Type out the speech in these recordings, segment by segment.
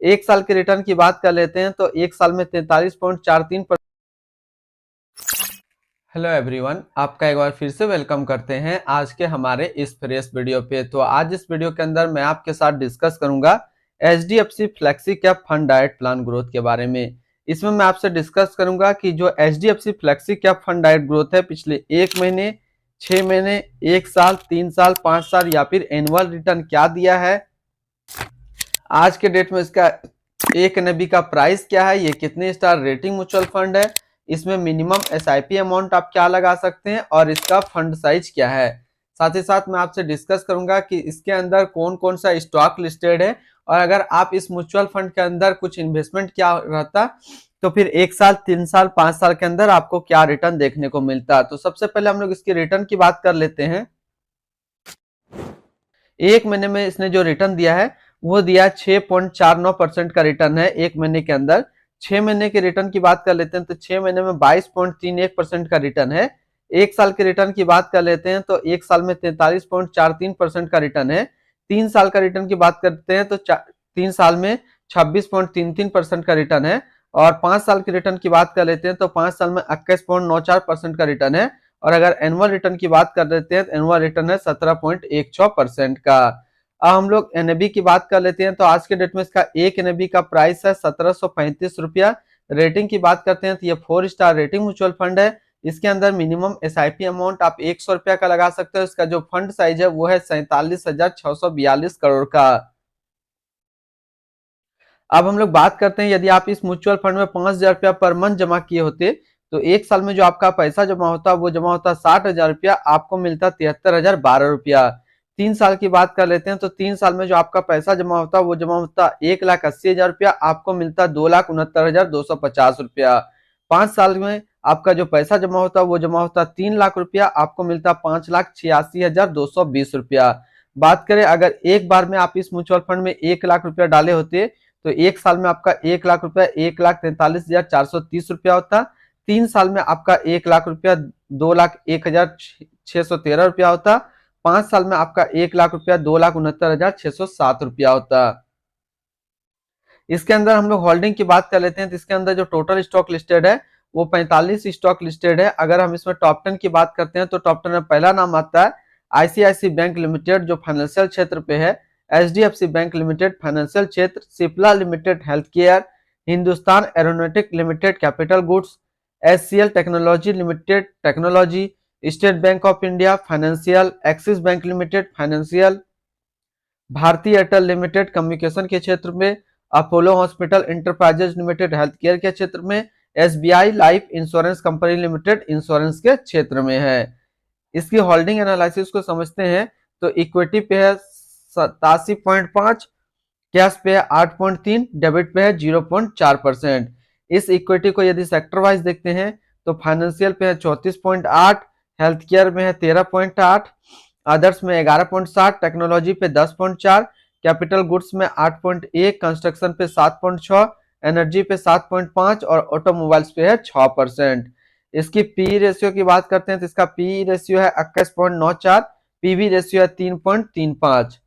एक साल के रिटर्न की बात कर लेते हैं तो एक साल में 43.43%। हेलो एवरीवन, आपका एक बार फिर से वेलकम करते हैं आज के हमारे इस फ्रेश वीडियो पे। तो आज इस वीडियो के अंदर मैं आपके साथ डिस्कस करूंगा HDFC flexi cap fund diet plan growth के बारे में। इसमें मैं आपसे डिस्कस करूंगा कि जो HDFC flexi cap fund diet growth है पिछले 1 महीने, 6 महीने, 1 साल, 3 साल, 5 साल या फिर एनुअल रिटर्न क्या दिया है, आज के डेट में इसका एक NAV का प्राइस क्या है, ये कितने स्टार रेटिंग म्यूचुअल फंड है, इसमें मिनिमम SIP अमाउंट आप क्या लगा सकते हैं और इसका फंड साइज क्या है। साथ ही साथ मैं आपसे डिस्कस करूंगा कि इसके अंदर कौन कौन सा स्टॉक लिस्टेड है और अगर आप इस म्यूचुअल फंड के अंदर कुछ इन्वेस्टमेंट क्या रहता तो फिर 1 साल, 3 साल, 5 साल के अंदर आपको क्या रिटर्न देखने को मिलता। तो सबसे पहले हम लोग इसकी रिटर्न की बात कर लेते हैं। 1 महीने में इसने जो रिटर्न दिया है वो दिया 6.49% का रिटर्न है 1 महीने के अंदर। 6 महीने के रिटर्न की बात कर लेते हैं तो 6 महीने में 22.31% का रिटर्न है। 1 साल के रिटर्न की बात कर लेते हैं तो 1 साल में 43.43% का रिटर्न है। 3 साल का रिटर्न की बात करते हैं तो 3 साल में 26.33% का रिटर्न है। और 5 साल के रिटर्न की बात कर लेते हैं तो 5 साल में 21.94% का रिटर्न है। और अगर एनुअल रिटर्न की बात कर लेते हैं तो एनुअल रिटर्न है 17.16% का। अब हम लोग NAV की बात कर लेते हैं तो आज के डेट में इसका एक NAV का प्राइस है 1735 रुपया। रेटिंग की बात करते हैं तो ये 4 स्टार रेटिंग म्यूचुअल फंड है। इसके अंदर मिनिमम SIP अमाउंट आप 100 रुपया का लगा सकते हो। इसका जो फंड साइज है वो है 47,642 करोड़ का। अब हम लोग बात करते हैं यदि आप इस म्यूचुअल फंड में 5,000 रुपया पर मंथ जमा किए होते तो 1 साल में जो आपका पैसा जमा होता वो जमा होता 60,000 रुपया, आपको मिलता 73,012 रुपया। 3 साल की बात कर लेते हैं तो 3 साल में जो आपका पैसा जमा होता वो जमा होता 1,80,000 रुपया, आपको मिलता 2,69,250 रुपया। 5 साल में आपका जो पैसा जमा होता वो जमा होता 3 लाख रुपया, आपको मिलता 5,86,220 रुपया। बात करें अगर एक बार में आप इस म्यूचुअल फंड में 1 लाख रुपया डाले होते तो 1 साल में आपका 1 लाख रुपया 1,43,430 रुपया होता। 3 साल में आपका 1 लाख रुपया 2,01,613 रुपया होता। 5 साल में आपका 1 लाख रुपया 2,69,607 रुपया होता। इसके अंदर हम लोग होल्डिंग की बात कर लेते हैं तो इसके अंदर जो टोटल स्टॉक लिस्टेड है वो 45 स्टॉक लिस्टेड है। अगर हम इसमें टॉप 10 की बात करते हैं तो टॉप 10 में पहला नाम आता है ICICI बैंक लिमिटेड जो फाइनेंशियल क्षेत्र पे है, HDFC बैंक लिमिटेड फाइनेंशियल क्षेत्र, Cipla limited health care, Hindustan aeronautic limited capital goods, HCL technology limited technology, state bank of India financial, axis bank limited financial, भारतीय एयरटेल लिमिटेड कम्युनिकेशन के क्षेत्र में, Apollo hospital enterprises limited health care के क्षेत्र में, SBI life insurance company limited insurance के क्षेत्र में है। इसकी होल्डिंग एनालिसिस को समझते हैं तो इक्विटी पे है 87.5, कैश पे है 8.3, डेबिट पे है 0.4%। इस इक्विटी को यदि सेक्टर वाइज देखते हैं तो फाइनेंशियल पे है 34.8, हेल्थ केयर में है 13.8, अदर्स में 11.7, टेक्नोलॉजी पे 10.4, कैपिटल गुड्स में 8.1, कंस्ट्रक्शन पे 7.6, एनर्जी पे 7.5 और ऑटोमोबाइल्स पे है 6%। इसकी पी रेशियो की बात करते हैं तो इसका पी रेशियो है 21.94, पीवी रेशियो है 3.35।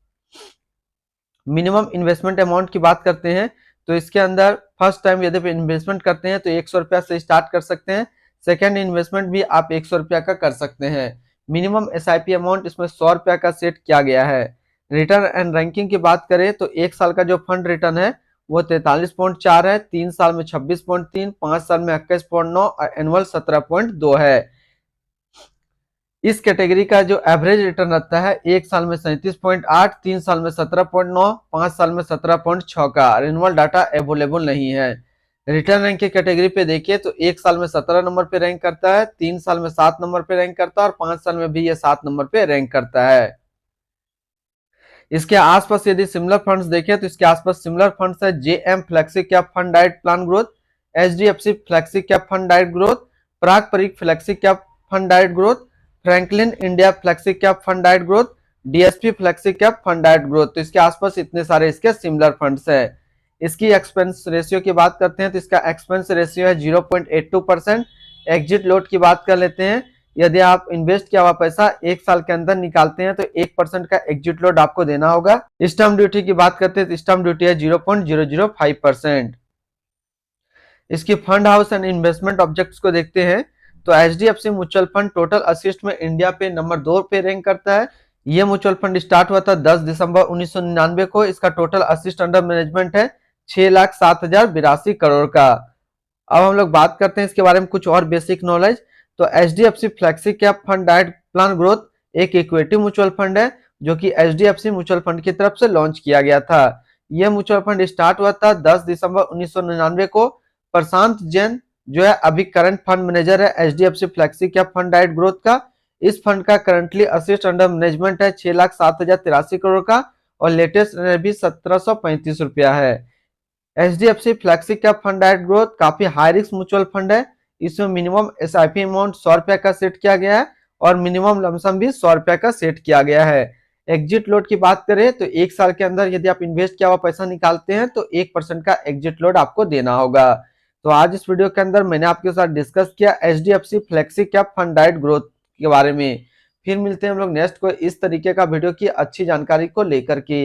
मिनिमम इन्वेस्टमेंट अमाउंट की बात करते हैं तो इसके अंदर फर्स्ट टाइम यदि इन्वेस्टमेंट करते हैं तो 100 रुपया से स्टार्ट कर सकते हैं। सेकेंड इन्वेस्टमेंट भी आप 100 रुपया का कर सकते हैं। मिनिमम SIP अमाउंट इसमें 100 रुपया का सेट किया गया है। रिटर्न एंड रैंकिंग की बात करें तो 1 साल का जो फंड रिटर्न है वो 43.4 है, 3 साल में 26.3, 5 साल में 21.9 और एनुअल 17.2 है। इस कैटेगरी का जो एवरेज रिटर्न रहता है 1 साल में 37.8, 3 साल में 17.9, 5 साल में 17.6 का। रिन्यूअल डाटा अवेलेबल नहीं है। रिटर्न रैंक की कैटेगरी पे देखिए तो 1 साल में 17 नंबर पे रैंक करता है, 3 साल में 7 नंबर पे रैंक करता है और 5 साल में भी ये 7 नंबर पे रैंक करता है। इसके आसपास यदि सिमिलर फंड्स देखें तो इसके आसपास सिमिलर फंड्स है JM flexi cap fund diet plan growth, HDFC flexi cap fund diet growth, प्राग परीक flexi cap fund diet growth, Franklin India flexi cap fund diet growth, DSP flexi cap fund diet growth. तो इसके आसपास इतने सारे इसके similar funds है। इसकी expense ratio की बात करते हैं तो इसका एक्सपेंस रेशियो है 0.82%। एग्जिट लोड की बात कर लेते हैं, यदि आप इन्वेस्ट किया हुआ पैसा 1 साल के अंदर निकालते हैं तो 1% का एग्जिट लोड आपको देना होगा। स्टैम्प ड्यूटी की बात करते हैं तो स्टैम्प ड्यूटी है 0.005%। इसकी fund house and investment objects को देखते हैं तो HDFC mutual fund total assist में इंडिया पे नंबर 2 पे रैंक करता है। ये म्यूचुअल फंड स्टार्ट हुआ था 10 दिसंबर 1999 को। इसका टोटल असिस्ट अंडर मैनेजमेंट है 6,07,082 करोड़ का। अब हम लोग बात करते हैं इसके बारे में कुछ और बेसिक नॉलेज। तो HDFC flexi cap fund direct plan growth एक इक्विटी म्यूचुअल फंड है जो कि एचडीएफसी म्यूचुअल फंड की तरफ से लॉन्च किया गया था। यह म्यूचुअल फंड स्टार्ट हुआ था 10 दिसंबर 1999 को। प्रशांत जैन जो है अभी करंट फंड मैनेजर है HDFC flexi cap fund direct growth का। इस फंड का करंटली असिस्ट अंडर मैनेजमेंट है 6,07,083 करोड़ का और लेटेस्ट भी 1,735 रुपया है। HDFC flexi cap fund direct growth काफी हाई रिस्क म्यूचुअल फंड है। इसमें मिनिमम एसआईपी अमाउंट 100 रुपया का सेट किया गया है और मिनिमम लमसम भी 100 रुपया का सेट किया गया है। एग्जिट लोड की बात करें तो 1 साल के अंदर यदि आप इन्वेस्ट किया हुआ पैसा निकालते हैं तो 1% का एग्जिट लोड आपको देना होगा। तो आज इस वीडियो के अंदर मैंने आपके साथ डिस्कस किया HDFC flexi cap fund direct growth के बारे में। फिर मिलते हैं हम लोग नेक्स्ट को इस तरीके का वीडियो की अच्छी जानकारी को लेकर के।